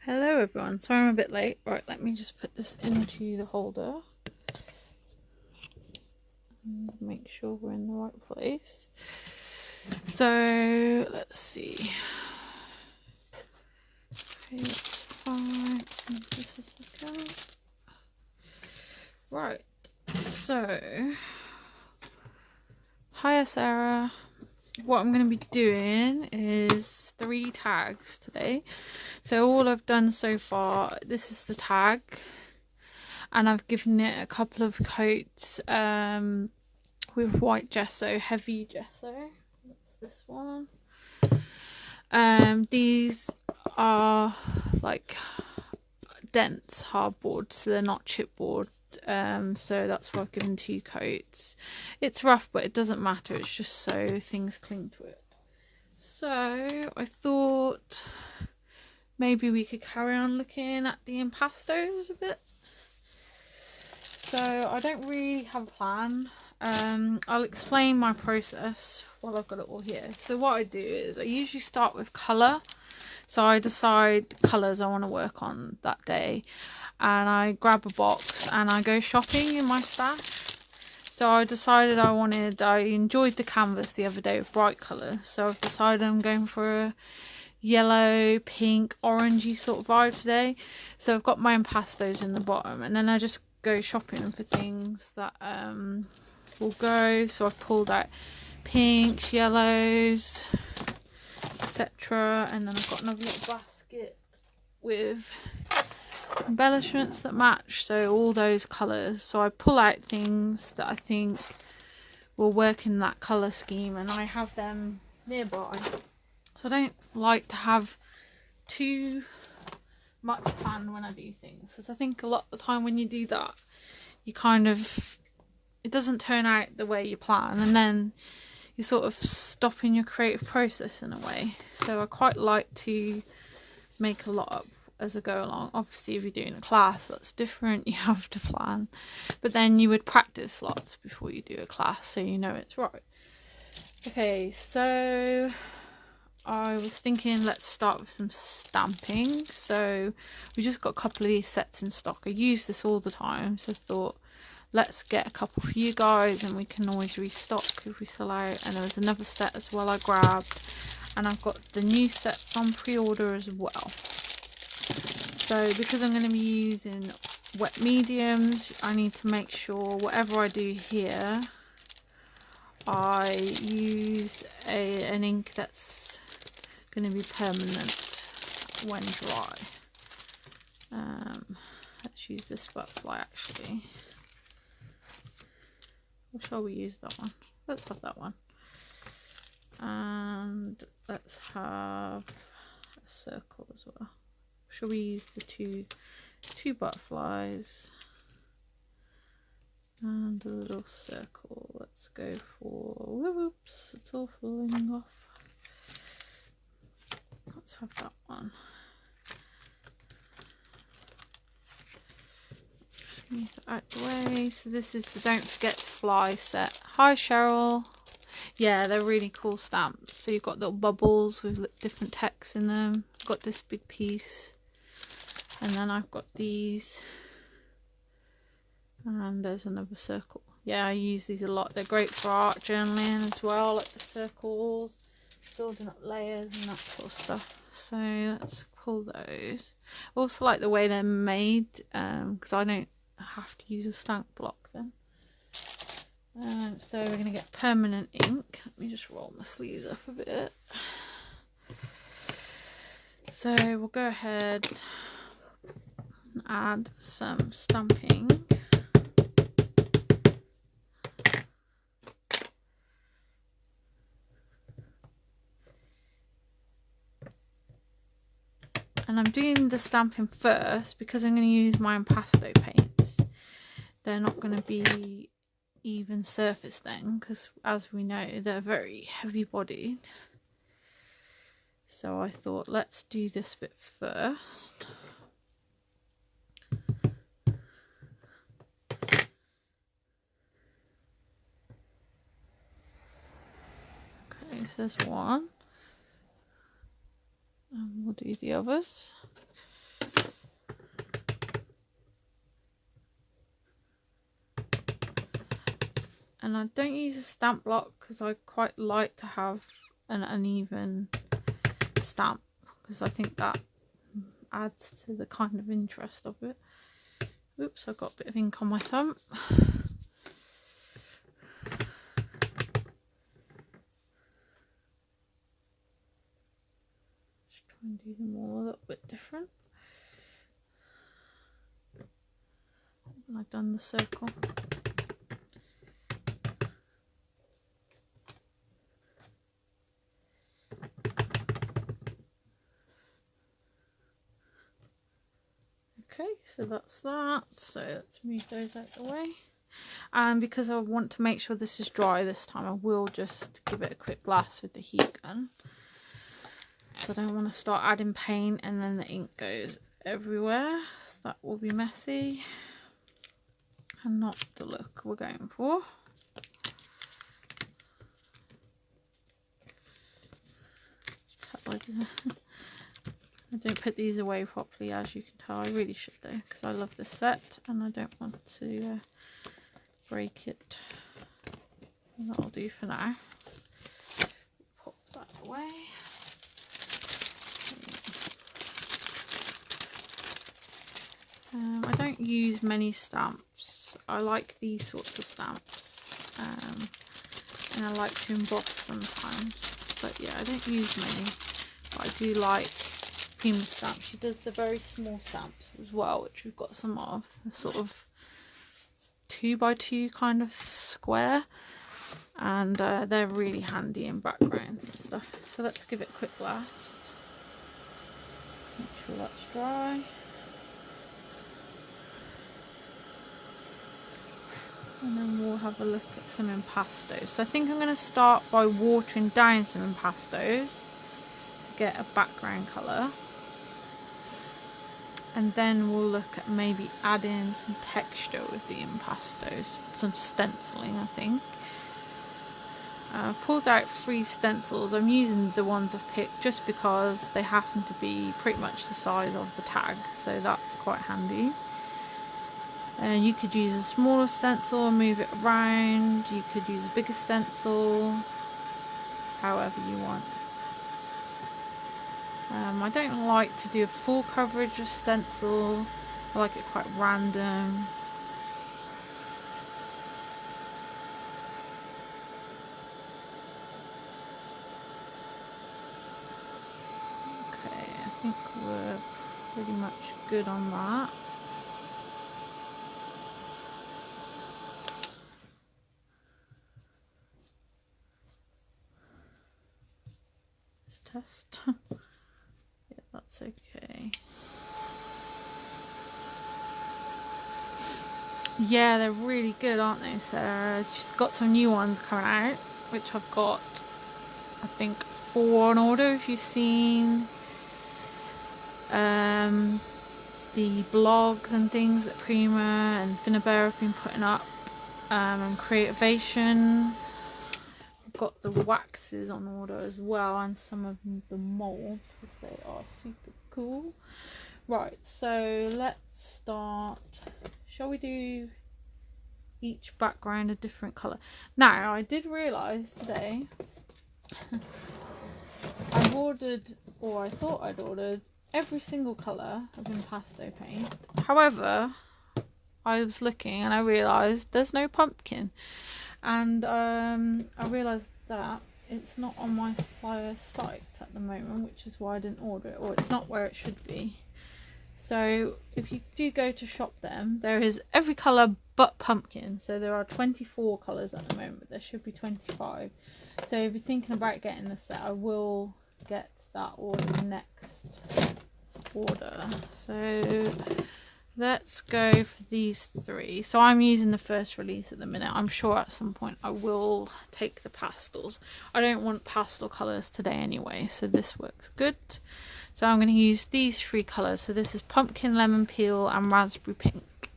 Hello everyone, sorry I'm a bit late. Right, let me just put this into the holder and make sure we're in the right place. So let's see. Okay, that's fine. This is the count. Right, so hiya Sarah. What I'm going to be doing is 3 tags today. So all I've done so far, this is the tag, and I've given it a couple of coats with white gesso, heavy gesso. That's this one. These are like dense hardboard, so they're not chipboard. So that's why I've given 2 coats. It's rough, but it doesn't matter. It's just so things cling to it. So I thought maybe we could carry on looking at the impastos a bit. So I don't really have a plan. I'll explain my process while I've got it all here. So what I do is I usually start with colour. So I decide colours I want to work on that day, and I grab a box and I go shopping in my stash. So I decided I enjoyed the canvas the other day with bright colours, so I've decided I'm going for a yellow, pink, orangey sort of vibe today. So I've got my impastos in the bottom, and then I just go shopping for things that will go. So I've pulled out pinks, yellows, etc. And then I've got another little basket with embellishments that match, so all those colours. So I pull out things that I think will work in that colour scheme, and I have them nearby. So I don't like to have too much planned when I do things, because I think a lot of the time when you do that, you it doesn't turn out the way you plan, and then you're sort of stopping your creative process in a way. So I quite like to make a lot up as I go along. Obviously if you're doing a class, that's different, you have to plan, but then you would practice lots before you do a class so you know it's right. Okay, so I was thinking let's start with some stamping. So we just got a couple of these sets in stock. I use this all the time, so I thought let's get a couple for you guys and we can always restock if we sell out. And there was another set as well I grabbed, and I've got the new sets on pre-order as well. So because I'm going to be using wet mediums, I need to make sure whatever I do here, I use an ink that's going to be permanent when dry. Let's use this butterfly actually. Or shall we use that one? Let's have that one. And let's have a circle as well. Shall we use the two butterflies and a little circle? Let's go for, whoops, it's all falling off. Let's have that one. Just move it out the way. So this is the Don't Forget to Fly set. Hi Cheryl. Yeah, they're really cool stamps. So you've got little bubbles with different text in them. Got this big piece, and then I've got these, and there's another circle. Yeah, I use these a lot. They're great for art journaling as well, like the circles, building up layers and that sort of stuff. So let's pull those. I also like the way they're made, because I don't have to use a stamp block then. So we're going to get permanent ink. Let me just roll my sleeves up a bit. So we'll go ahead and add some stamping. And I'm doing the stamping first because I'm going to use my impasto paints. They're not going to be even surface then, because as we know they're very heavy bodied. So I thought let's do this bit first. Okay, so there's one. And we'll do the others. and I don't use a stamp block because I quite like to have an uneven stamp, because I think that adds to the kind of interest of it. Oops, I've got a bit of ink on my thumb. Just try and do them all a little bit different. And I've done the circle. Okay, so that's that. So let's move those out of the way. And because I want to make sure this is dry this time, I will just give it a quick blast with the heat gun. So I don't want to start adding paint and then the ink goes everywhere. So that will be messy and not the look we're going for. I don't put these away properly, as you can tell. I really should though, because I love this set and I don't want to break it. And that'll do for now. Pop that away. I don't use many stamps. I like these sorts of stamps, and I like to emboss sometimes. But yeah, I don't use many. But I do like Prima stamps. She does the very small stamps as well, which we've got some of. The sort of 2x2 kind of square, and they're really handy in backgrounds and stuff. So let's give it a quick blast. Make sure that's dry. And then we'll have a look at some impastos. So I think I'm going to start by watering down some impastos to get a background colour. And then we'll look at maybe adding some texture with the impastos. Some stenciling, I think. I've pulled out 3 stencils. I'm using the ones I've picked just because they happen to be pretty much the size of the tag. So that's quite handy. You could use a smaller stencil and move it around. You could use a bigger stencil, however you want. I don't like to do a full coverage of stencil. I like it quite random. Okay, I think we're pretty much good on that. Test. Yeah, that's okay. Yeah, they're really good, aren't they? So she's got some new ones coming out, which I've got, I think, 4 on order. If you've seen the blogs and things that Prima and Finnabair have been putting up, and Creativation. Got the waxes on order as well, and some of the molds, because they are super cool. Right, so let's start. Shall we do each background a different colour? Now, I did realise today I've ordered, or I thought I'd ordered, every single colour of impasto paint. However, I was looking and I realised there's no pumpkin. And I realised that it's not on my supplier's site at the moment, which is why I didn't order it, or it's not where it should be. So if you do go to shop them, there is every colour but pumpkin. So there are 24 colours at the moment, but there should be 25. So if you're thinking about getting the set, I will get that order next order. So let's go for these 3. So I'm using the first release at the minute. I'm sure at some point I will take the pastels. I don't want pastel colours today anyway, so this works good. So I'm going to use these 3 colours. So this is pumpkin, lemon peel and raspberry pink.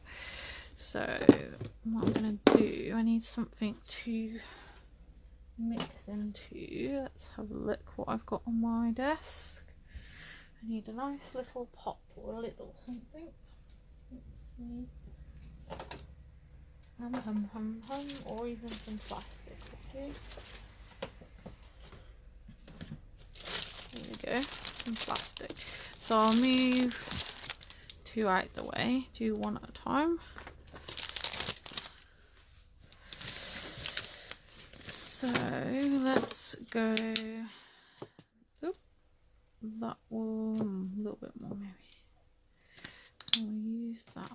So what I'm going to do, I need something to mix into. Let's have a look what I've got on my desk. I need a nice little pot or a lid or something. Let's see. Or even some plastic would do. There we go, some plastic. So I'll move 2 out the way, do 1 at a time. So let's go, oop, that will, a little bit more maybe. I'll use that.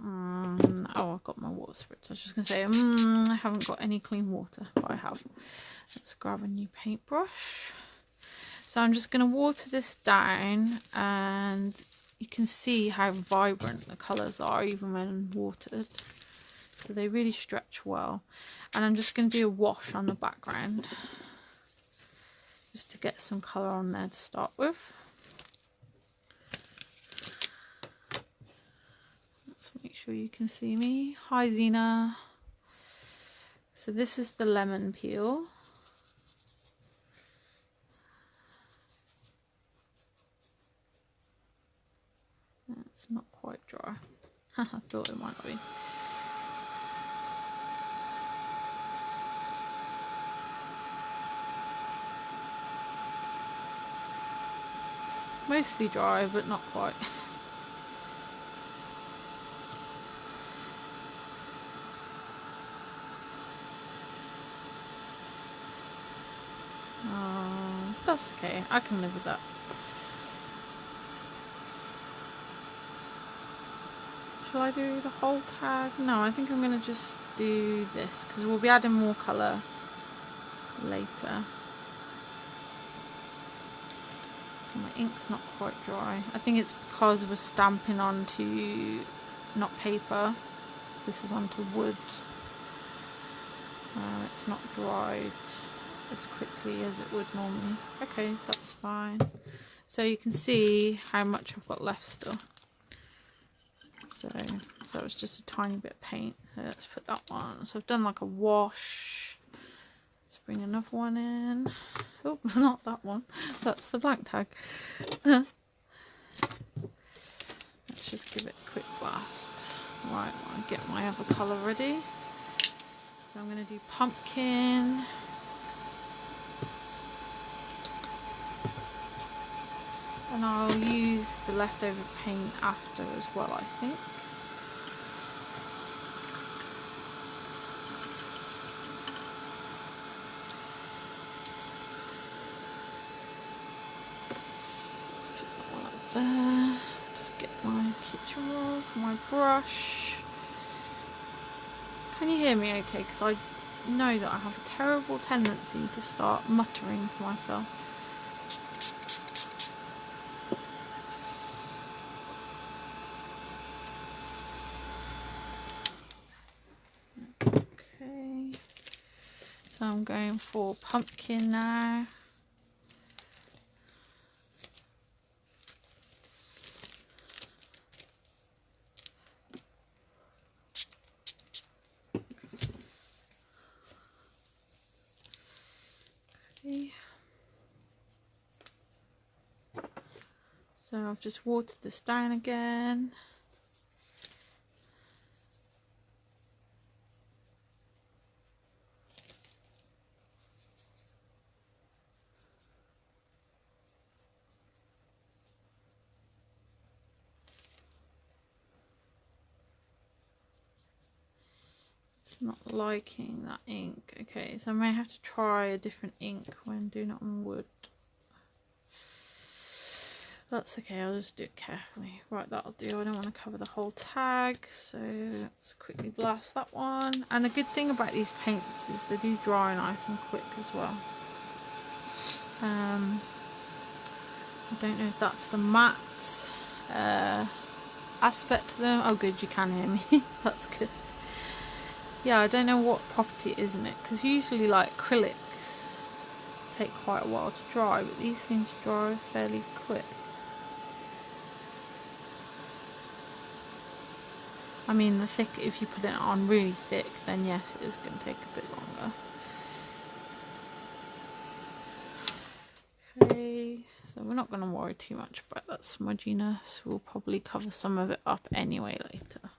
Oh, I've got my water spritz. I was just going to say, I haven't got any clean water, but I have. Let's grab a new paintbrush. So I'm just going to water this down, and you can see how vibrant the colours are even when watered. So they really stretch well. And I'm just going to do a wash on the background, just to get some colour on there to start with. Make sure you can see me. Hi Zena. So this is the lemon peel. It's not quite dry. I thought it might be. Mostly dry, but not quite. That's okay, I can live with that. Shall I do the whole tag? No, I think I'm going to just do this because we'll be adding more colour later. So my ink's not quite dry. I think it's because we're stamping onto not paper. This is onto wood. It's not dried as quickly as it would normally. Okay, that's fine. So you can see how much I've got left still. So that was just a tiny bit of paint. So let's put that one. So I've done like a wash. Let's bring another one in. Oh, not that one. That's the blank tag. Let's just give it a quick blast. Right, I'll get my other colour ready. So I'm going to do pumpkin. And I'll use the leftover paint after as well, I think. Let's put that one up there. Just get my kitchen roll for my brush. Can you hear me okay? Because I know that I have a terrible tendency to start muttering to myself. Okay, so I'm going for pumpkin now. Okay. So I've just watered this down again. It's not liking that ink. Okay, so I may have to try a different ink when doing it on wood. That's okay, I'll just do it carefully. Right, that'll do. I don't want to cover the whole tag, so let's quickly blast that one. And the good thing about these paints is they do dry nice and quick as well. I don't know if that's the matte aspect to them. Oh good, you can hear me. That's good. Yeah, I don't know what property it is in it, because usually like acrylics take quite a while to dry, but these seem to dry fairly quick. I mean, the thick, if you put it on really thick, then yes, it is going to take a bit longer. Okay, so we're not going to worry too much about that smudginess. We'll probably cover some of it up anyway later.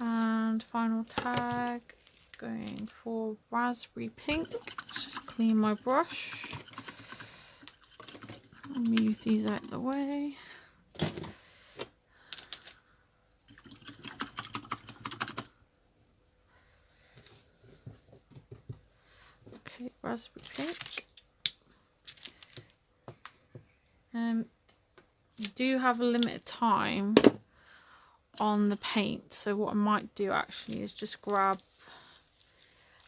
And final tag, going for raspberry pink. Let's just clean my brush. I'll move these out of the way. Okay, raspberry pink. You do have a limited time on the paint, so what I might do actually is just grab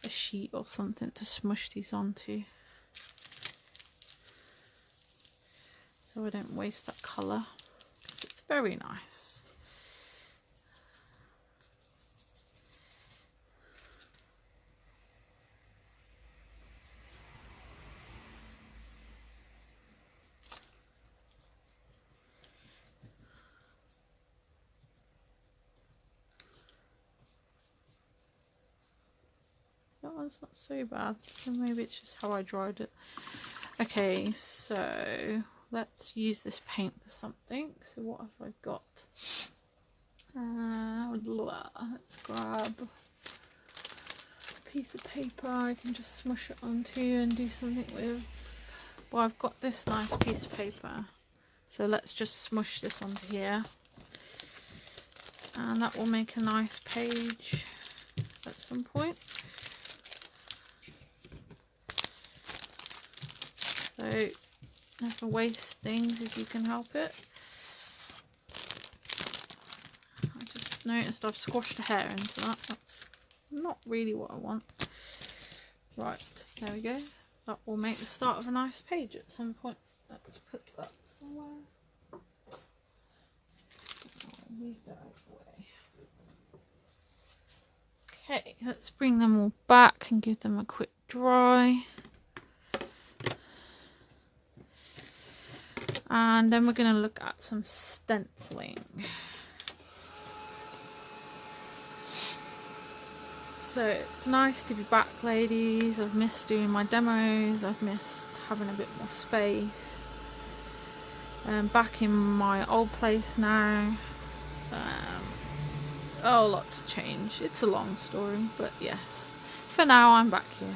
a sheet or something to smush these onto, so I don't waste that colour, because it's very nice. That one's not so bad, so maybe it's just how I dried it. Okay, so let's use this paint for something. So what have I got? Let's grab a piece of paper I can just smush it onto and do something with. Well, I've got this nice piece of paper, so let's just smush this onto here, and that will make a nice page at some point. So never waste things if you can help it. I just noticed I've squashed a hair into that. That's not really what I want. Right, there we go. That will make the start of a nice page at some point. Let's put that somewhere. I'll move that out of the way. Okay, let's bring them all back and give them a quick dry. And then we're going to look at some stenciling. So it's nice to be back, ladies. I've missed doing my demos. I've missed having a bit more space. Back in my old place now. Oh, lots changed. It's a long story, but yes. For now, I'm back here.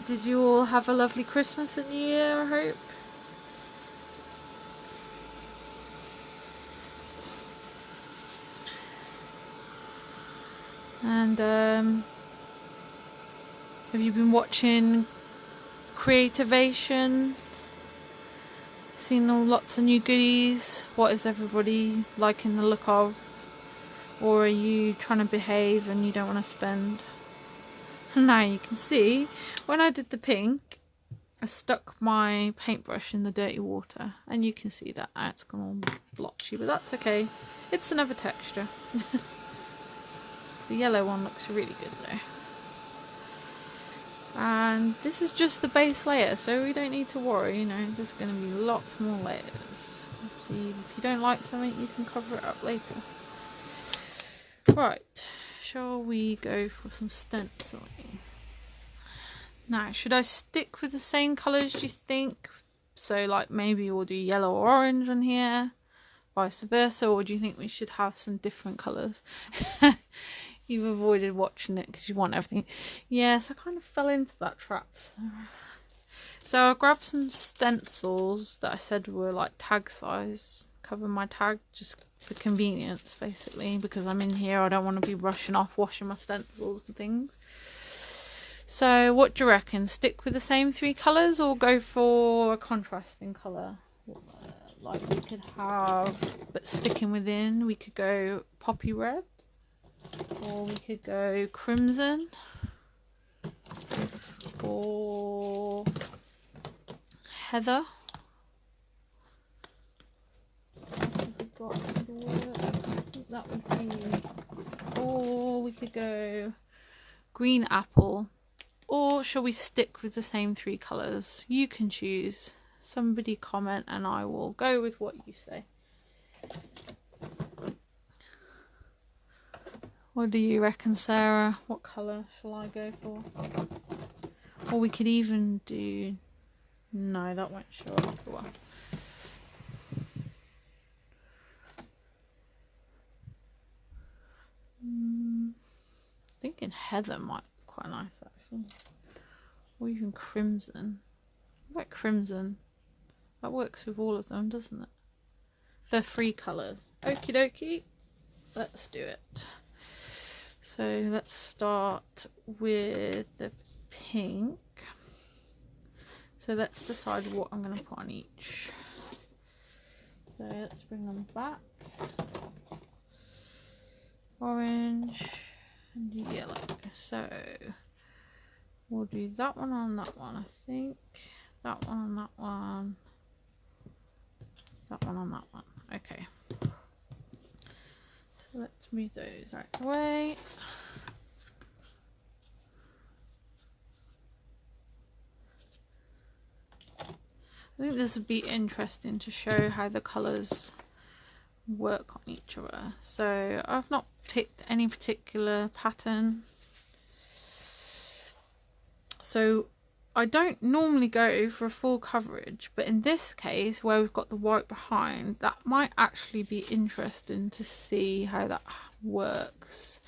Did you all have a lovely Christmas and New Year, I hope? And have you been watching Creativation? Seen lots of new goodies? What is everybody liking the look of? Or are you trying to behave and you don't want to spend? Now you can see, when I did the pink, I stuck my paintbrush in the dirty water, and you can see that now it's gone all blotchy, but that's okay. It's another texture. The yellow one looks really good though. And this is just the base layer, so we don't need to worry, you know, there's going to be lots more layers. See, if you don't like something, you can cover it up later. Right. Shall we go for some stenciling? Now, should I stick with the same colours, do you think? So, like, maybe we'll do yellow or orange on here, vice versa, or do you think we should have some different colours? You've avoided watching it because you want everything. Yes, I kind of fell into that trap. So I grabbed some stencils that I said were like tag size, cover my tag just for convenience basically, because I'm in here, I don't want to be rushing off washing my stencils and things. So what do you reckon, stick with the same three colours or go for a contrasting colour? Like we could have, but sticking within, we could go poppy red, or we could go crimson, or heather. That would be, or we could go green apple, or shall we stick with the same three colours? You can choose. Somebody comment and I will go with what you say. What do you reckon, Sarah? What colour shall I go for? Or we could even do, no, that won't show up well. thinking heather might be quite nice actually. Or even crimson. What about crimson? That works with all of them, doesn't it? They're 3 colours. Okie dokie. Let's do it. So let's start with the pink. So let's decide what I'm going to put on each. So let's bring them back. Orange and yellow. So we'll do that one on that one, I think. That one on that one. That one on that one. Okay. So let's move those out of the way. I think this would be interesting to show how the colours work on each other. So I've not picked any particular pattern. So I don't normally go for a full coverage, but in this case where we've got the white behind, that might actually be interesting to see how that works.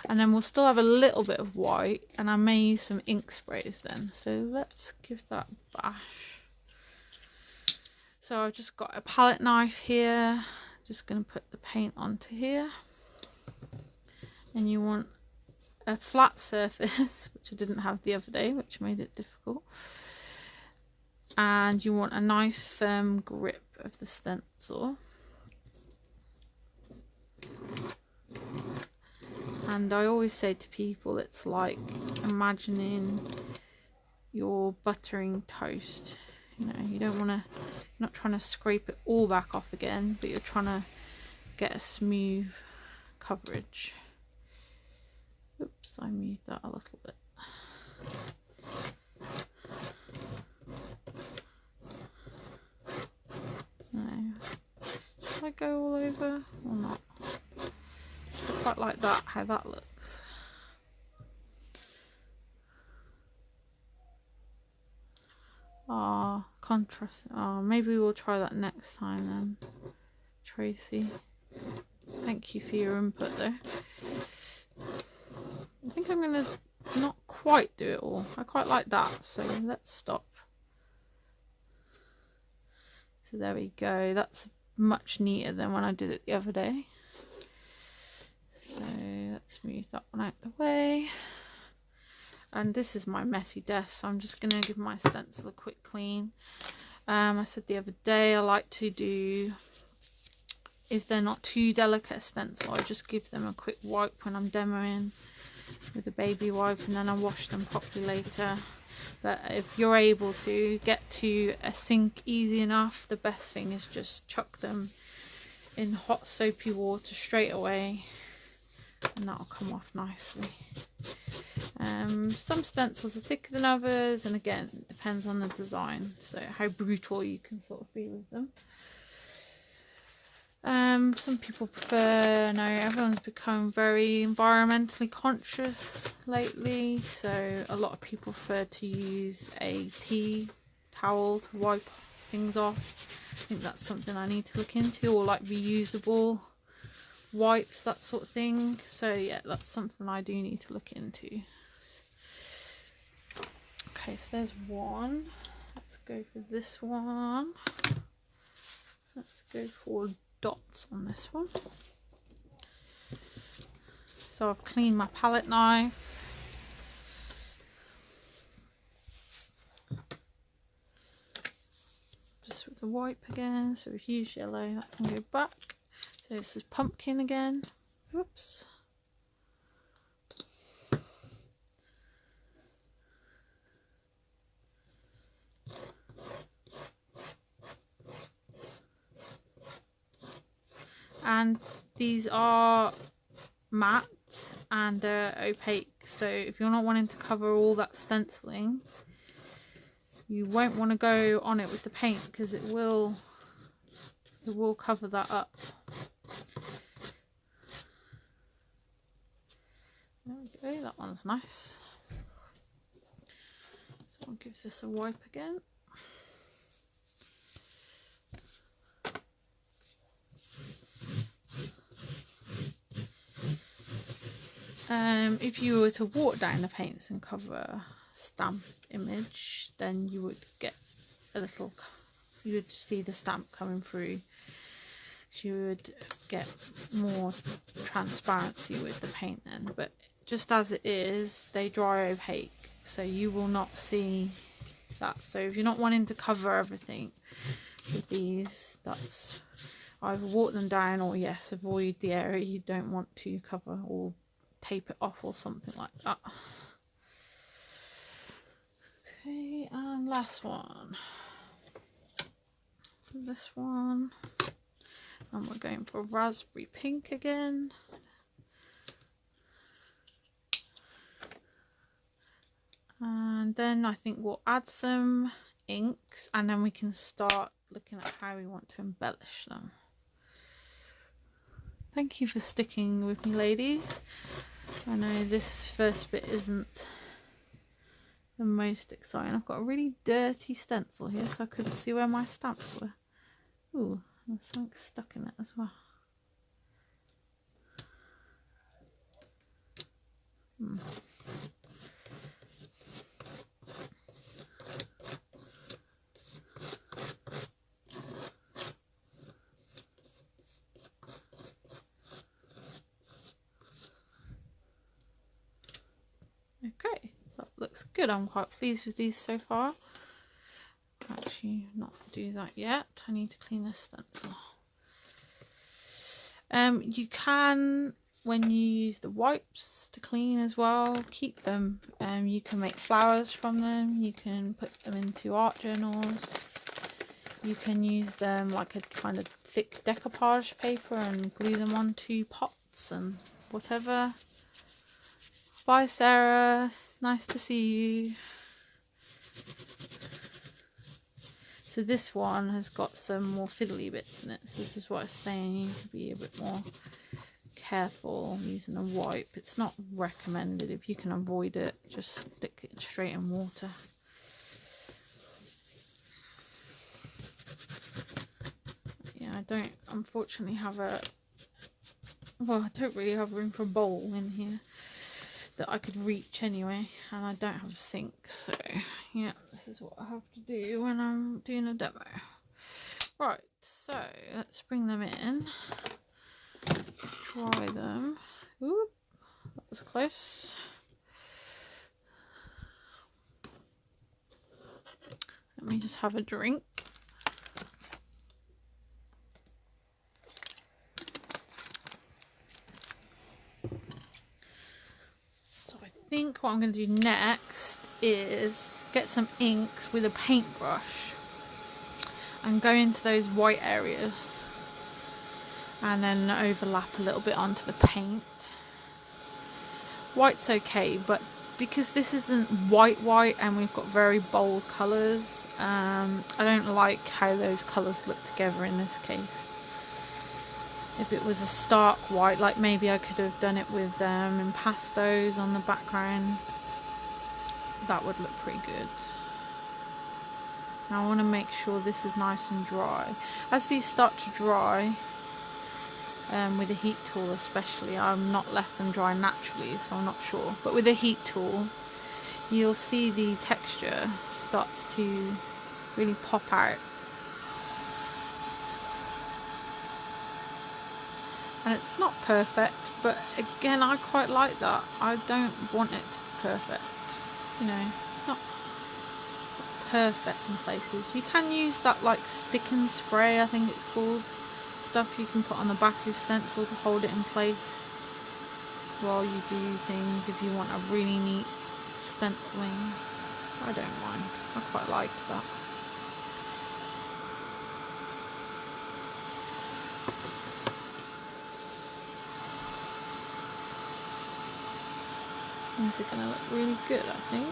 And then we'll still have a little bit of white, and I may use some ink sprays then. So let's give that a bash. So I've just got a palette knife here, just going to put the paint onto here. And you want a flat surface, which I didn't have the other day, which made it difficult. And you want a nice firm grip of the stencil. And I always say to people, it's like imagining you're buttering toast. You know, you don't want to, you're not trying to scrape it all back off again, but you're trying to get a smooth coverage. Oops, I moved that a little bit. No. Should I go all over or not? I quite like that, how that looks. Ah, contrast. Oh, maybe we'll try that next time then, Tracy. Thank you for your input though. I think I'm going to not quite do it all. I quite like that, so let's stop. So there we go. That's much neater than when I did it the other day. So let's move that one out the way. And this is my messy desk, so I'm just going to give my stencil a quick clean. I said the other day I like to do, if they're not too delicate a stencil, I just give them a quick wipe when I'm demoing with a baby wipe, and then I wash them properly later. But if you're able to get to a sink easy enough, the best thing is just chuck them in hot soapy water straight away, and that'll come off nicely. Some stencils are thicker than others, and again it depends on the design, so how brutal you can sort of be with them. Some people prefer, no, everyone's become very environmentally conscious lately, so a lot of people prefer to use a tea towel to wipe things off. I think that's something I need to look into, or like reusable wipes, that sort of thing. So yeah, that's something I do need to look into. Okay, so there's one. Let's go for this one. Let's go for dots on this one. So I've cleaned my palette knife. Just with the wipe again, so we've used yellow, that can go back. So this is pumpkin again. Whoops. And these are matte and opaque, so if you're not wanting to cover all that stenciling, you won't want to go on it with the paint, because it will cover that up. There we go, that one's nice. So I'll give this a wipe again. If you were to water down the paints and cover a stamp image, then you would get a little, you would see the stamp coming through. So you would get more transparency with the paint then, but just as it is, they dry opaque, so you will not see that. So if you're not wanting to cover everything with these, that's either water them down, or yes, avoid the area you don't want to cover, or tape it off or something like that. Okay, and last one, this one, and we're going for raspberry pink again. And then I think we'll add some inks, and then we can start looking at how we want to embellish them. Thank you for sticking with me, ladies. I know this first bit isn't the most exciting. I've got a really dirty stencil here, so I couldn't see where my stamps were. Ooh, there's something stuck in it as well. Okay, that looks good. I'm quite pleased with these so far. Actually, not do that yet. I need to clean this stencil. You can, when you use the wipes to clean as well, keep them. You can make flowers from them. You can put them into art journals. You can use them like a kind of thick decoupage paper and glue them onto pots and whatever. Bye, Sarah. Nice to see you. So this one has got some more fiddly bits in it. So this is what I was saying. You need to be a bit more careful using a wipe. It's not recommended. If you can avoid it, just stick it straight in water. Yeah, I don't unfortunately have a... Well, I don't really have room for a bowl in here that I could reach anyway, and I don't have a sink, so yeah, this is what I have to do when I'm doing a demo. Right, so let's bring them in, try them. Oop, that was close. Let me just have a drink. I think what I'm going to do next is get some inks with a paintbrush and go into those white areas and then overlap a little bit onto the paint. White's okay, but because this isn't white and we've got very bold colours, I don't like how those colours look together in this case. If it was a stark white, like maybe I could have done it with impastos on the background, that would look pretty good. Now I want to make sure this is nice and dry. As these start to dry, with a heat tool especially, I've not left them dry naturally, so I'm not sure. But with a heat tool, you'll see the texture starts to really pop out. And it's not perfect, but again, I quite like that. I don't want it to be perfect. You know, it's not perfect in places. You can use that like stick and spray, I think it's called, stuff you can put on the back of your stencil to hold it in place while you do things if you want a really neat stenciling. I don't mind. I quite like that. These are going to look really good, I think.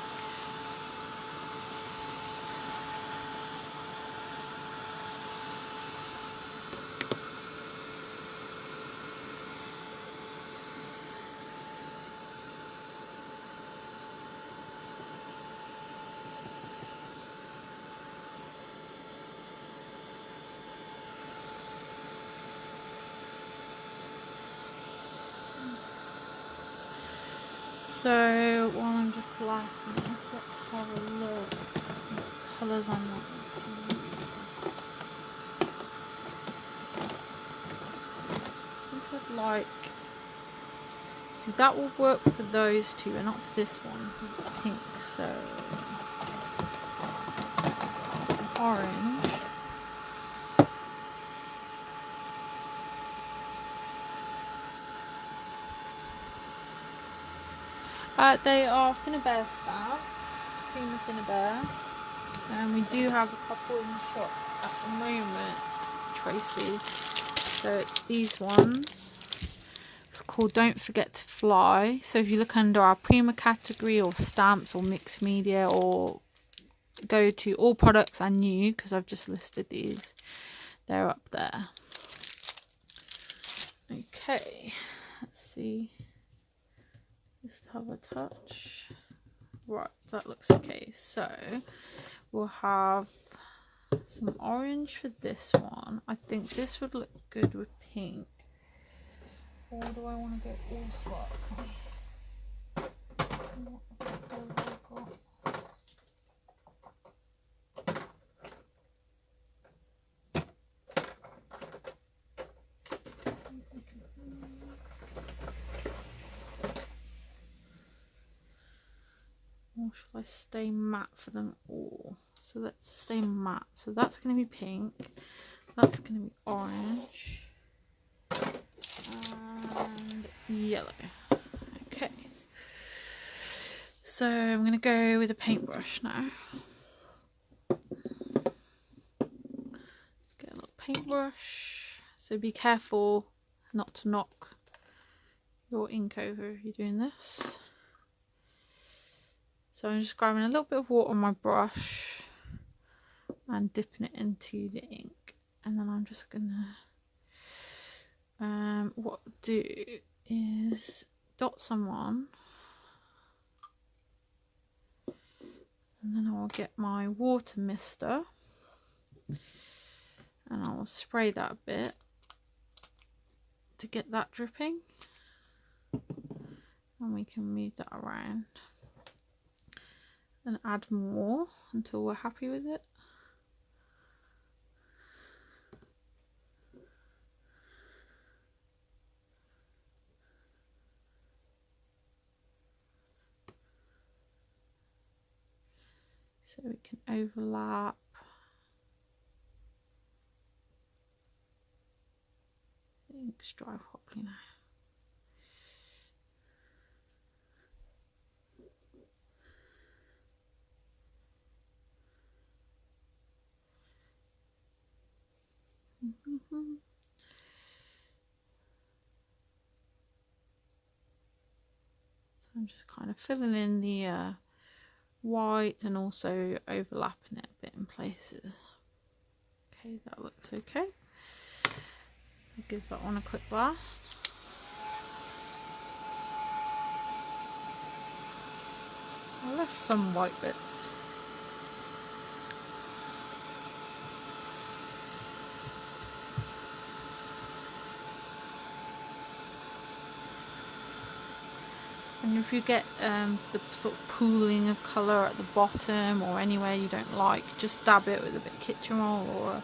So while I'm just glassing this, let's have a look at what colours I'm wanting to use. I think I'd like, see, that will work for those two and not for this one because it's pink. So orange. They are Finnabair stamps, Prima Finnabair, and we do have a couple in the shop at the moment, Tracy. So it's these ones. It's called Don't Forget to Fly. So if you look under our Prima category or stamps or mixed media, or go to all products and new, because I've just listed these, they're up there. Okay, let's see. Just have a touch. Right, that looks okay. So we'll have some orange for this one. I think this would look good with pink. Or do I want to go all sparkly? Or shall I stay matte for them all? So let's stay matte. So that's going to be pink. That's going to be orange. And yellow. Okay. So I'm going to go with a paintbrush now. Let's get a little paintbrush. So be careful not to knock your ink over if you're doing this. So I'm just grabbing a little bit of water on my brush and dipping it into the ink, and then I'm just gonna what I'll do is dot some on, and then I'll get my water mister and I will spray that a bit to get that dripping, and we can move that around and add more until we're happy with it. So we can overlap. The ink's dry properly now. So I'm just kind of filling in the white and also overlapping it a bit in places. Okay, that looks okay. I'll give that one a quick blast. I left some white bits. And if you get the sort of pooling of colour at the bottom or anywhere you don't like, just dab it with a bit of kitchen roll or a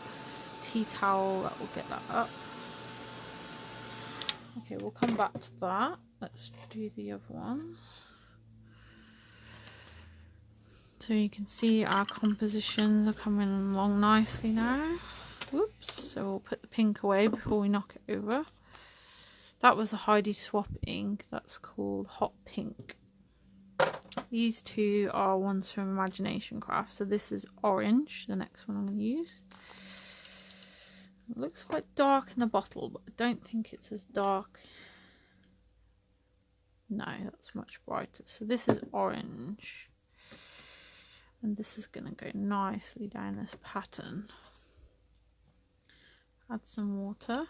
tea towel, that will get that up. Okay, we'll come back to that. Let's do the other ones. So you can see our compositions are coming along nicely now. Whoops, so we'll put the pink away before we knock it over. That was a Heidi Swap ink, that's called Hot Pink. These two are ones from Imagination Craft. So this is orange, the next one I'm going to use. It looks quite dark in the bottle, but I don't think it's as dark. No, that's much brighter. So this is orange. And this is going to go nicely down this pattern. Add some water.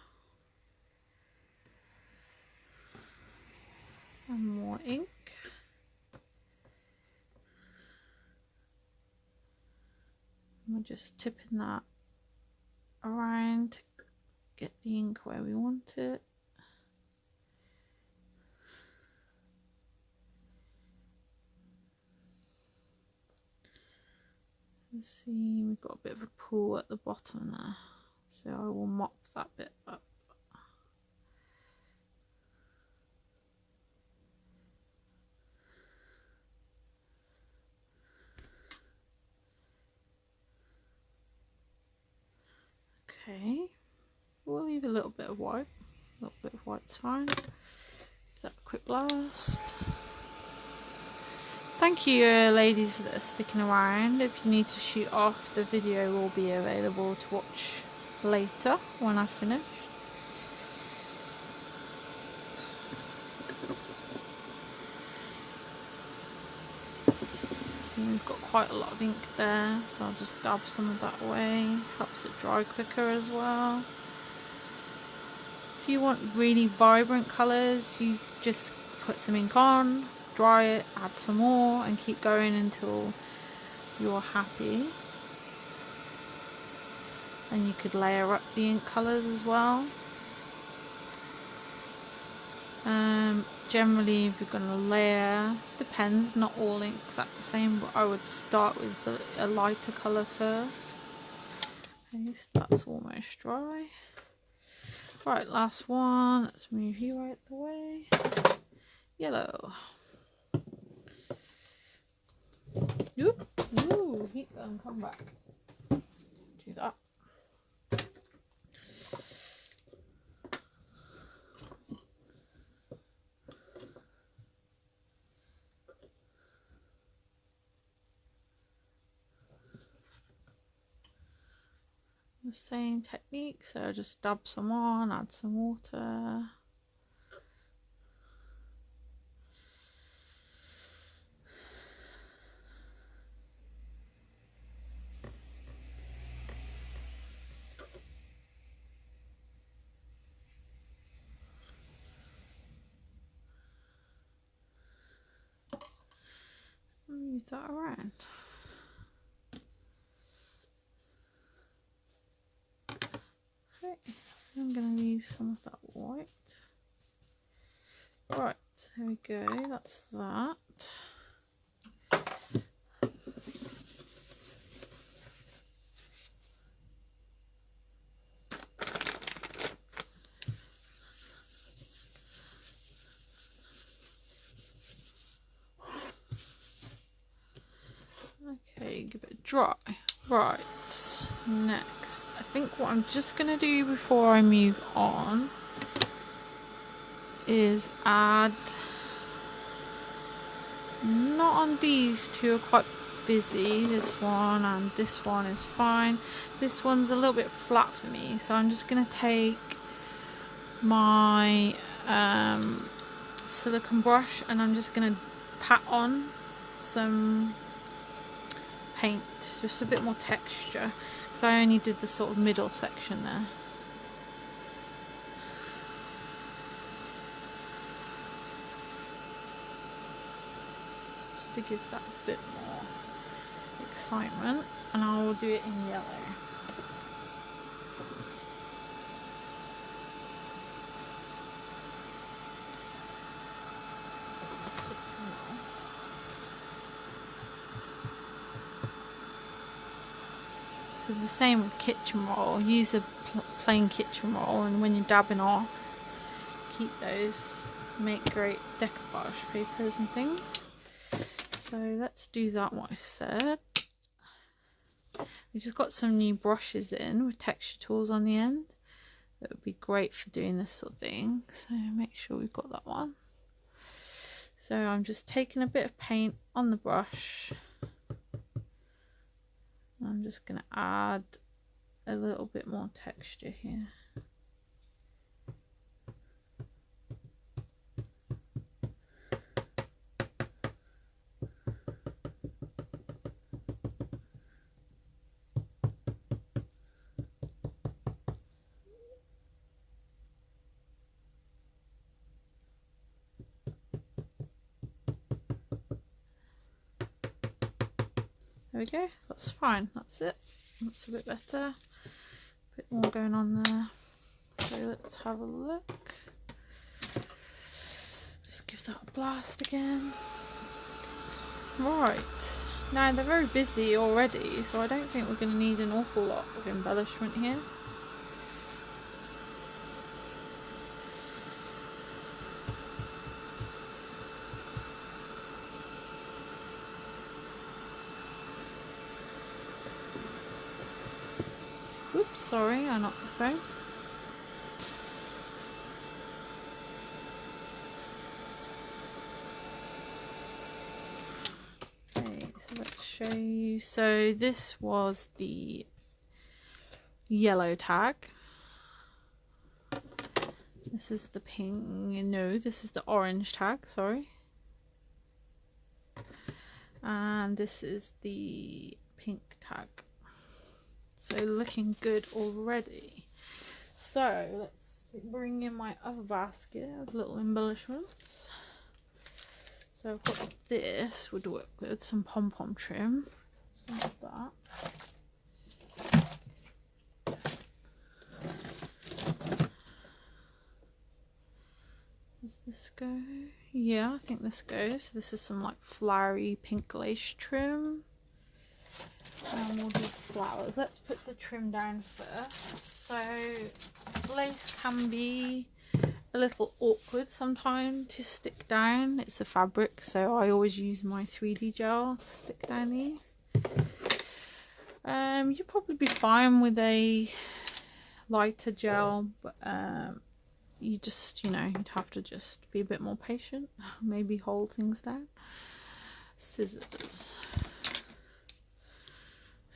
And more ink. And we're just tipping that around to get the ink where we want it. See, we've got a bit of a pool at the bottom there, so I will mop that bit up. Okay, we'll leave a little bit of white. A little bit of white's fine. Give that a quick blast. Thank you, ladies that are sticking around. If you need to shoot off, the video will be available to watch later when I finish. See, we've got quite a lot of ink there, so I'll just dab some of that away. Helps it dry quicker as well. If you want really vibrant colours, you just put some ink on, dry it, add some more, and keep going until you're happy. And you could layer up the ink colours as well. Generally, if you're going to layer, depends, not all inks act the same, but I would start with a lighter colour first. Okay, so that's almost dry. Right, last one. Let's move you out the way. Yellow. Oop. Ooh, heat gun, come back. Do that. The same technique, so just dab some on, add some water. Move that around. Okay, I'm going to leave some of that white. Right, there we go, that's that. Okay, give it a dry. Right, next, I think what I'm just going to do before I move on is add, not on these two, are quite busy, this one and this one is fine. This one's a little bit flat for me, so I'm just going to take my silicone brush and I'm just going to pat on some paint, just a bit more texture, because I only did the sort of middle section there. Just to give that a bit more excitement, and I will do it in yellow. So the same with kitchen roll, use a plain kitchen roll, and when you're dabbing off, keep those, make great decoupage papers and things. So let's do that, what I said. We just got some new brushes in with texture tools on the end. That would be great for doing this sort of thing, so make sure we've got that one. So I'm just taking a bit of paint on the brush. I'm just going to add a little bit more texture here. There we go, that's fine, that's it. That's a bit better. A bit more going on there. So let's have a look. Just give that a blast again. Right, Now they're very busy already, so I don't think we're going to need an awful lot of embellishment here. Oops, sorry, I knocked the phone. Okay, so let's show you. So this was the yellow tag. This is the pink, no, this is the orange tag, sorry. And this is the pink tag. So looking good already. So let's bring in my other basket of little embellishments. So I've got this, would work with some pom-pom trim. Some of that. Does this go? Yeah, I think this goes. This is some like flowery pink lace trim. And we'll do flowers. Let's put the trim down first. So lace can be a little awkward sometimes to stick down. It's a fabric, so I always use my 3D gel to stick down these. You'd probably be fine with a lighter gel, but you just, you know, you'd have to just be a bit more patient. Maybe hold things down. Scissors.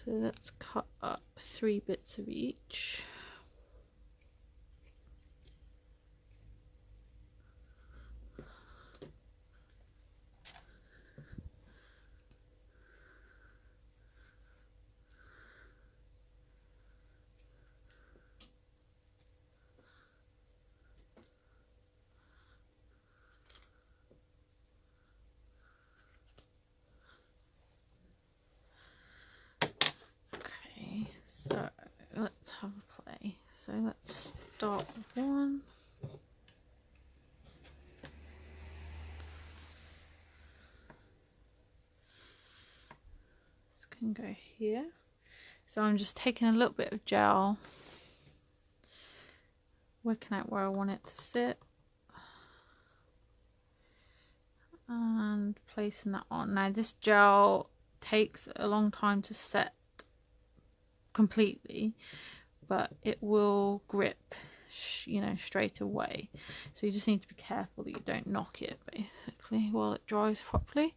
So let's cut up 3 bits of each. So let's have a play. So let's start with one. This can go here. So I'm just taking a little bit of gel, working out where I want it to sit, and placing that on. Now this gel takes a long time to set completely, but it will grip, you know, straight away. So you just need to be careful that you don't knock it basically while it dries properly.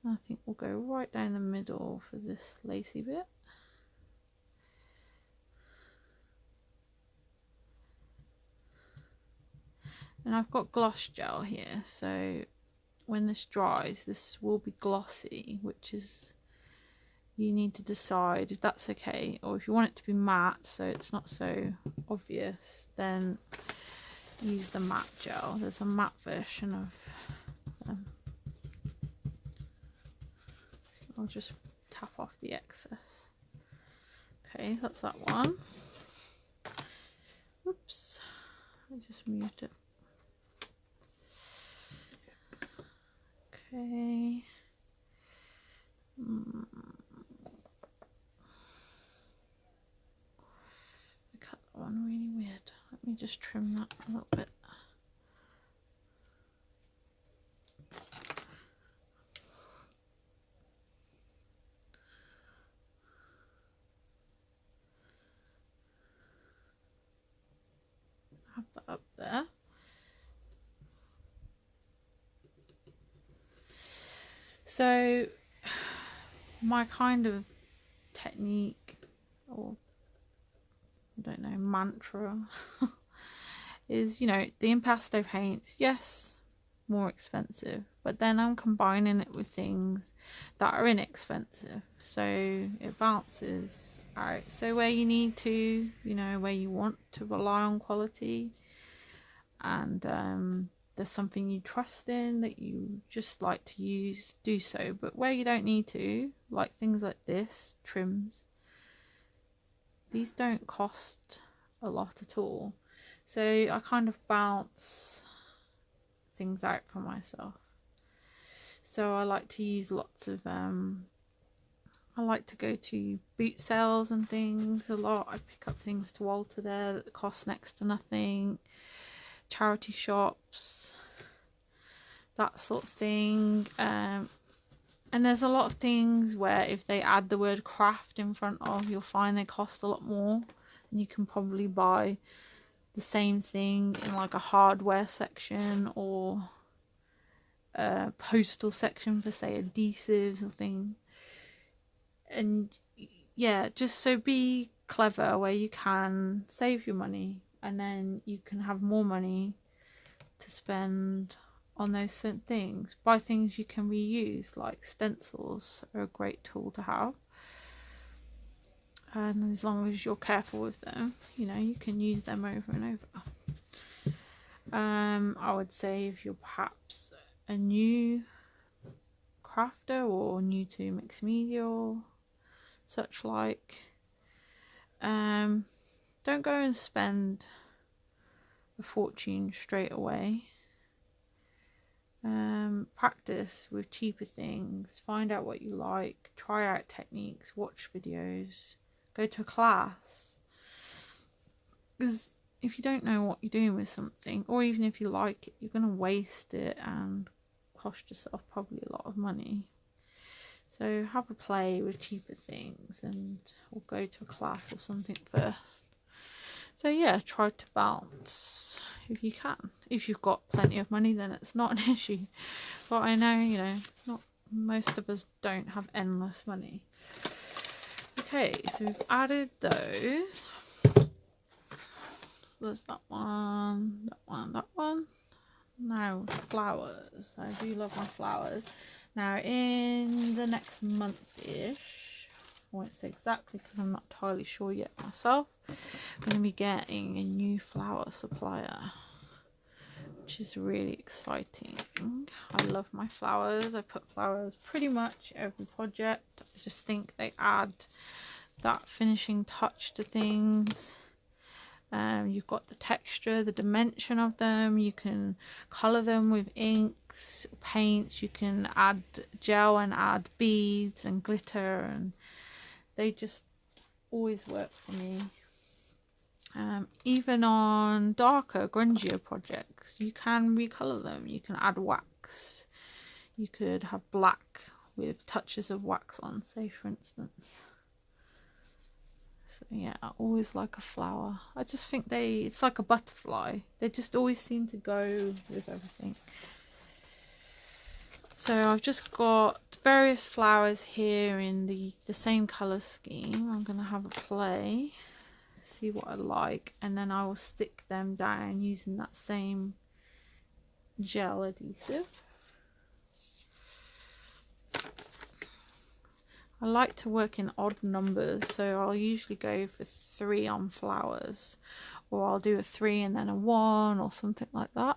I think we'll go right down the middle for this lacy bit. And I've got gloss gel here, so when this dries, this will be glossy, which is, you need to decide if that's okay, or if you want it to be matte so it's not so obvious, then use the matte gel. There's a matte version of them. So I'll just tap off the excess. Okay, that's that one. Oops, I just moved it. Okay. I cut that one really weird. Let me just trim that a little bit. Have that up there. So my kind of technique, or I don't know, mantra is, you know, the impasto paints, yes, more expensive, but then I'm combining it with things that are inexpensive, so it balances out. So where you need to, you know, where you want to rely on quality, and there's something you trust in that you just like to use, do so. But where you don't need to, like things like this, trims, these don't cost a lot at all. So I kind of balance things out for myself. So I like to use lots of I like to go to boot sales and things a lot. I pick up things to alter there that cost next to nothing, charity shops, that sort of thing. And there's a lot of things where if they add the word craft in front of, you'll find they cost a lot more, and you can probably buy the same thing in like a hardware section or a postal section for, say, adhesives or things. And yeah, just so be clever where you can save your money, and then you can have more money to spend on those certain things. Buy things you can reuse, like stencils are a great tool to have, and as long as you're careful with them, you know, you can use them over and over. I would say if you're perhaps a new crafter or new to mixed media or such like, don't go and spend a fortune straight away. Practice with cheaper things, find out what you like, try out techniques, watch videos, go to a class. Because if you don't know what you're doing with something, or even if you like it, you're going to waste it and cost yourself probably a lot of money. So have a play with cheaper things, and or go to a class or something first. So yeah, try to balance if you can. If you've got plenty of money, then it's not an issue. But I know, you know, not most of us don't have endless money. Okay, so we've added those. So there's that one, that one, that one. Now flowers. I do love my flowers. Now in the next month-ish, I won't say exactly because I'm not entirely sure yet myself, I'm going to be getting a new flower supplier, which is really exciting. I love my flowers. I put flowers pretty much every project. I just think they add that finishing touch to things. You've got the texture, the dimension of them. You can colour them with inks, paints. You can add gel and add beads and glitter, and they just always work for me. Even on darker, grungier projects, you can recolour them. You can add wax. You could have black with touches of wax on, say, for instance. So yeah, I always like a flower. I just think it's like a butterfly. They just always seem to go with everything. So I've just got various flowers here in the same colour scheme. I'm going to have a play, see what I like, and then I will stick them down using that same gel adhesive. I like to work in odd numbers, so I'll usually go for 3 on flowers, or I'll do a 3 and then a 1 or something like that.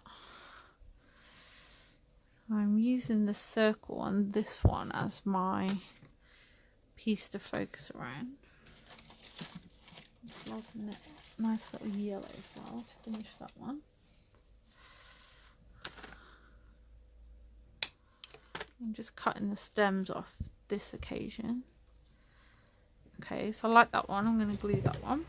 So I'm using the circle on this one as my piece to focus around. Nice little yellow as well to finish that one. I'm just cutting the stems off this occasion. Okay, so I like that one. I'm going to glue that one.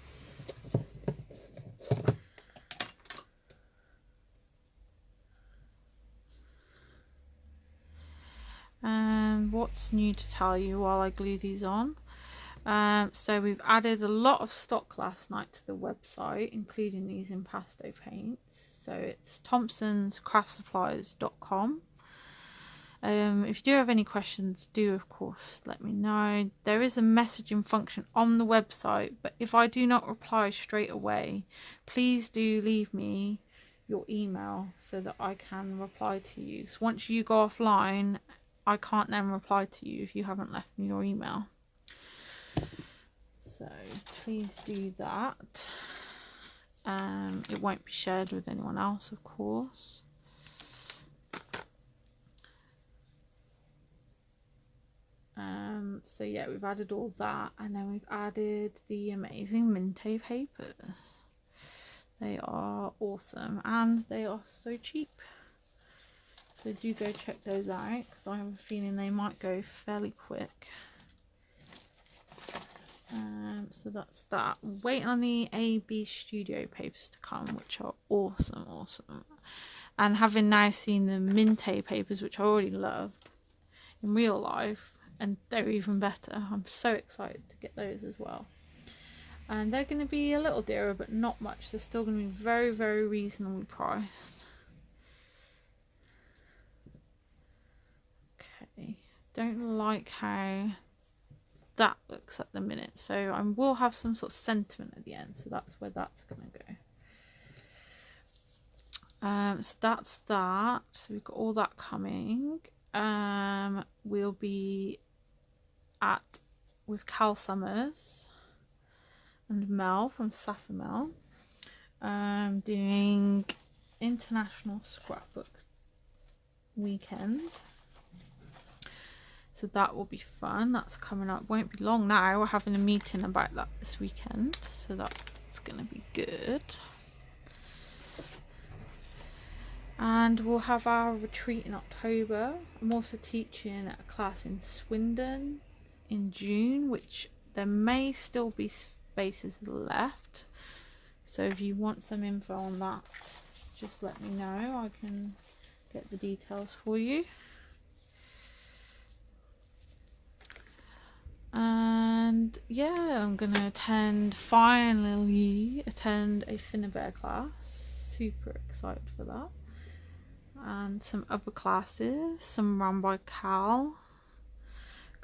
And what's new to tell you while I glue these on? So we've added a lot of stock last night to the website, including these impasto paints. So it's thompsonscraftsupplies.com. If you do have any questions, do of course let me know. There is a messaging function on the website, but if I do not reply straight away, please do leave me your email so that I can reply to you. So once you go offline, I can't then reply to you if you haven't left me your email. So please do that. It won't be shared with anyone else, of course. So yeah, we've added all that, and then we've added the amazing Minte papers. They are awesome, and they are so cheap. So do go check those out, because I have a feeling they might go fairly quick. So that's that. I'm waiting on the AB Studio papers to come, which are awesome. And having now seen the Minte papers, which I already love in real life, and they're even better, I'm so excited to get those as well. And they're going to be a little dearer, but not much. They're still going to be very, very reasonably priced. Okay, don't like how that looks at the minute, so I will have some sort of sentiment at the end, so that's where that's going to go. So that's that. So we've got all that coming. We'll be with Cal Summers and Mel from Safa Mel, doing International Scrapbook Weekend. So that will be fun. That's coming up. Won't be long now. We're having a meeting about that this weekend, so that's going to be good. And we'll have our retreat in October. I'm also teaching a class in Swindon in June, which there may still be spaces left. So if you want some info on that, just let me know. I can get the details for you. And yeah, I'm gonna finally attend a Finnabair class. Super excited for that. And some other classes, some run by Cal.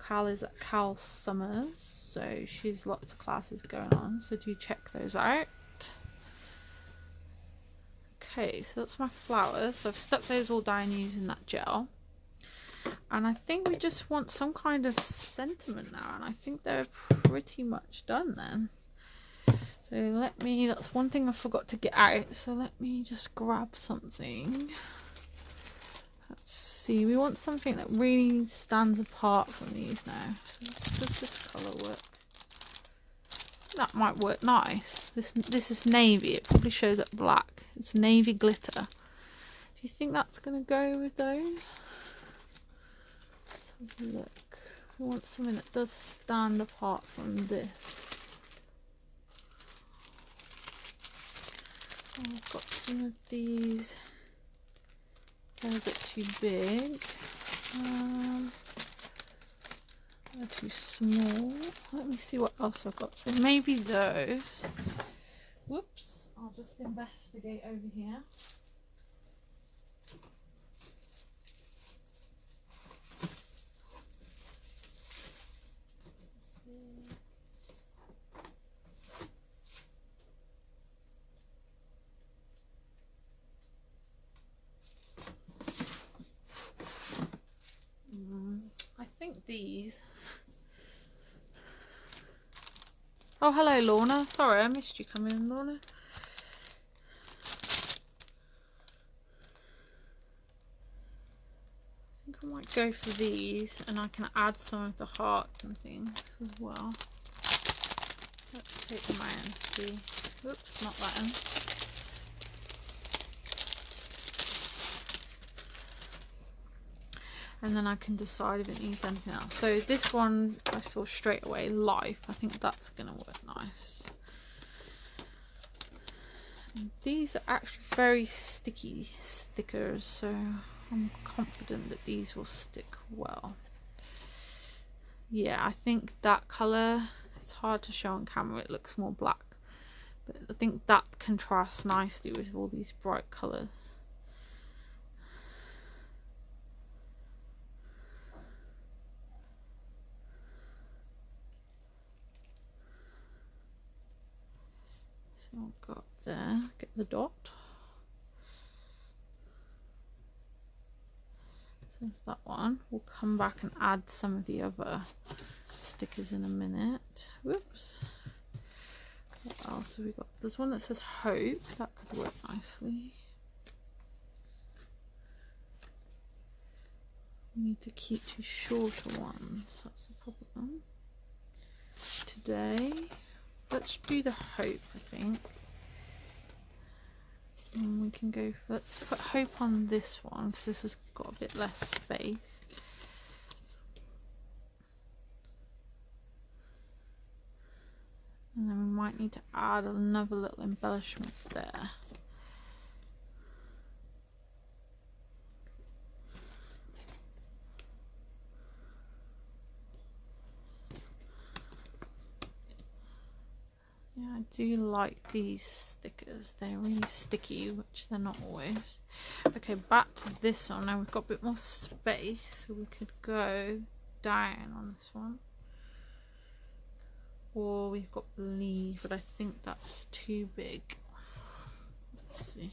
Cal is at Cal Summers, so she's lots of classes going on, so do check those out. Okay, so that's my flowers. So I've stuck those all down using that gel. And I think we just want some kind of sentiment now, and I think they're pretty much done then. So that's one thing I forgot to get out, so let me just grab something. Let's see, we want something that really stands apart from these now. So does this colour work? That might work nice. This is navy, it probably shows up black. It's navy glitter. Do you think that's going to go with those? Let's have a look. We want something that does stand apart from this. Oh, I've got some of these. They're a bit too big. They're too small. Let me see what else I've got. So maybe those. Whoops. I'll just investigate over here. I think these. Oh, hello, Lorna. Sorry, I missed you coming in, Lorna. I think I might go for these, and I can add some of the hearts and things as well. Let's take them out and see. Oops, not that one. And then I can decide if it needs anything else. So this one I saw straight away, Life. I think that's going to work nice. And these are actually very sticky stickers, so I'm confident that these will stick well. Yeah, I think that colour, it's hard to show on camera, it looks more black. But I think that contrasts nicely with all these bright colours. So I've got there, get the dot. So there's that one. We'll come back and add some of the other stickers in a minute. Whoops. What else have we got? There's one that says Hope. That could work nicely. We need to keep two shorter ones. That's the problem. Today, let's do the Hope, I think. And we can go for, let's put Hope on this one because this has got a bit less space. And then we might need to add another little embellishment there. Yeah, I do like these stickers. They're really sticky, which they're not always. Okay, back to this one. Now we've got a bit more space, so we could go down on this one. Or we've got believe, but I think that's too big. Let's see.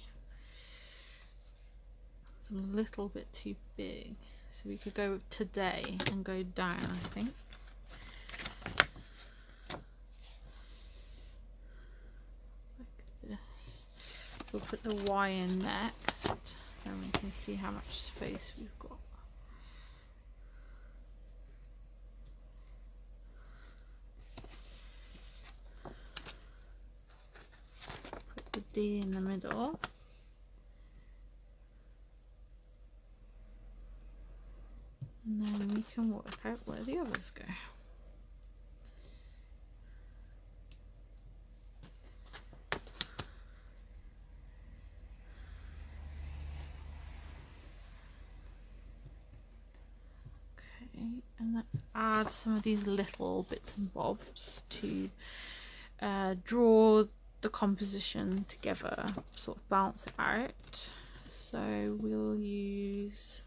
It's a little bit too big. So we could go today and go down, I think. Like this. So we'll put the Y in next, and we can see how much space we've got. The D in the middle. And then we can work out where the others go. Okay, and let's add some of these little bits and bobs to draw the composition together, sort of balance it out. So we'll use,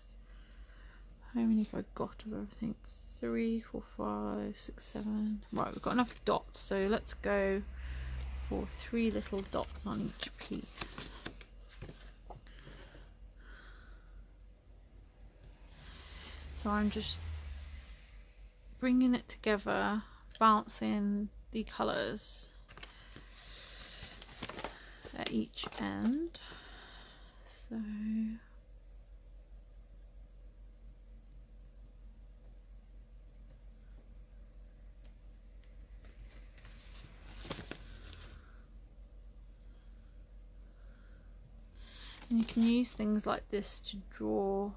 how many have I got of everything? 3, 4, 5, 6, 7. Right, we've got enough dots, so let's go for 3 little dots on each piece. So I'm just bringing it together, balancing the colours at each end. So and you can use things like this to draw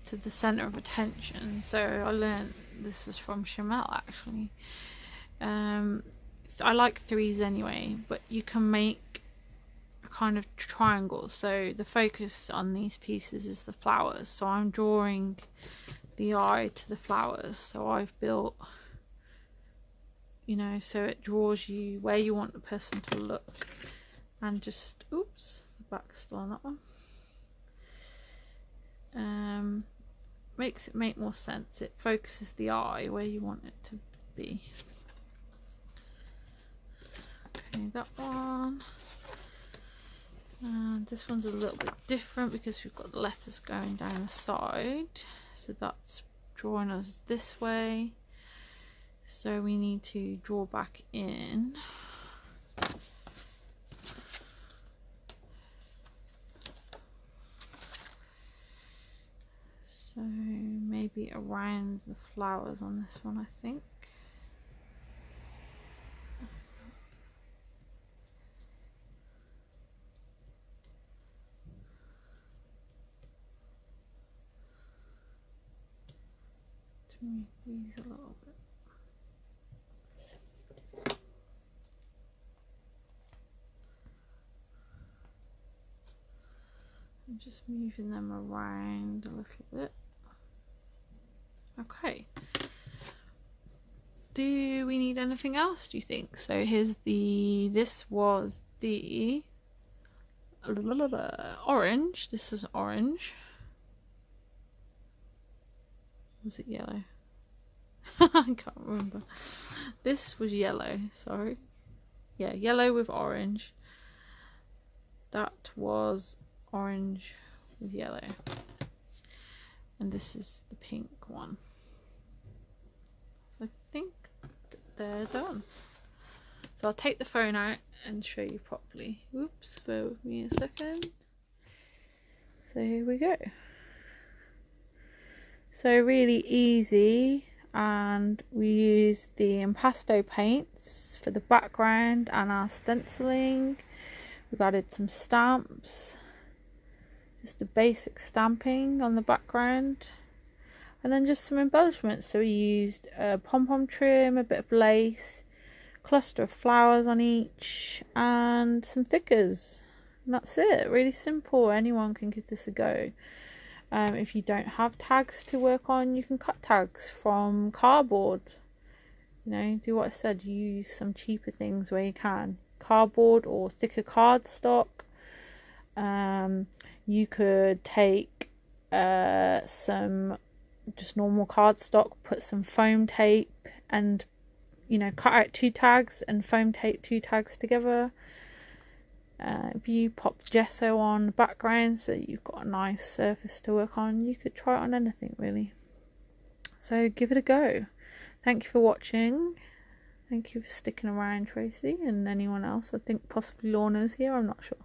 to the center of attention. So I learned this was from Chanel actually. I like 3s anyway, but you can make a kind of triangle, so the focus on these pieces is the flowers. So I'm drawing the eye to the flowers, so I've built, you know, so it draws you where you want the person to look, and just, oops, the back's still on that one. Makes it make more sense. It focuses the eye where you want it to be. Okay, that one. And this one's a little bit different because we've got the letters going down the side. So that's drawing us this way. So we need to draw back in. So maybe around the flowers on this one, I think. To make these a little bit. I'm just moving them around a little bit. Okay. Do we need anything else, do you think? So here's the, this was the orange. This is orange. Was it yellow? I can't remember. This was yellow, sorry. Yeah, yellow with orange. That was orange with yellow. And this is the pink one. So I think they're done. So I'll take the phone out and show you properly. Whoops, bear with me a second. So here we go. So really easy, and we use the impasto paints for the background and our stenciling. We've added some stamps, just a basic stamping on the background, and then just some embellishments. So we used a pom-pom trim, a bit of lace, cluster of flowers on each, and some thickers. And that's it. Really simple. Anyone can give this a go. If you don't have tags to work on, you can cut tags from cardboard. You know, do what I said. Use some cheaper things where you can. Cardboard or thicker cardstock. You could take some just normal cardstock, put some foam tape, and cut out 2 tags and foam tape 2 tags together. If you pop gesso on the background so you've got a nice surface to work on, you could try it on anything really. So give it a go. Thank you for watching. Thank you for sticking around, Tracy, and anyone else. I think possibly Lorna's here, I'm not sure.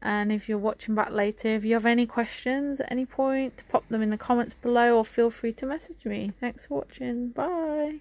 And if you're watching back later, if you have any questions at any point, pop them in the comments below or feel free to message me. Thanks for watching. Bye.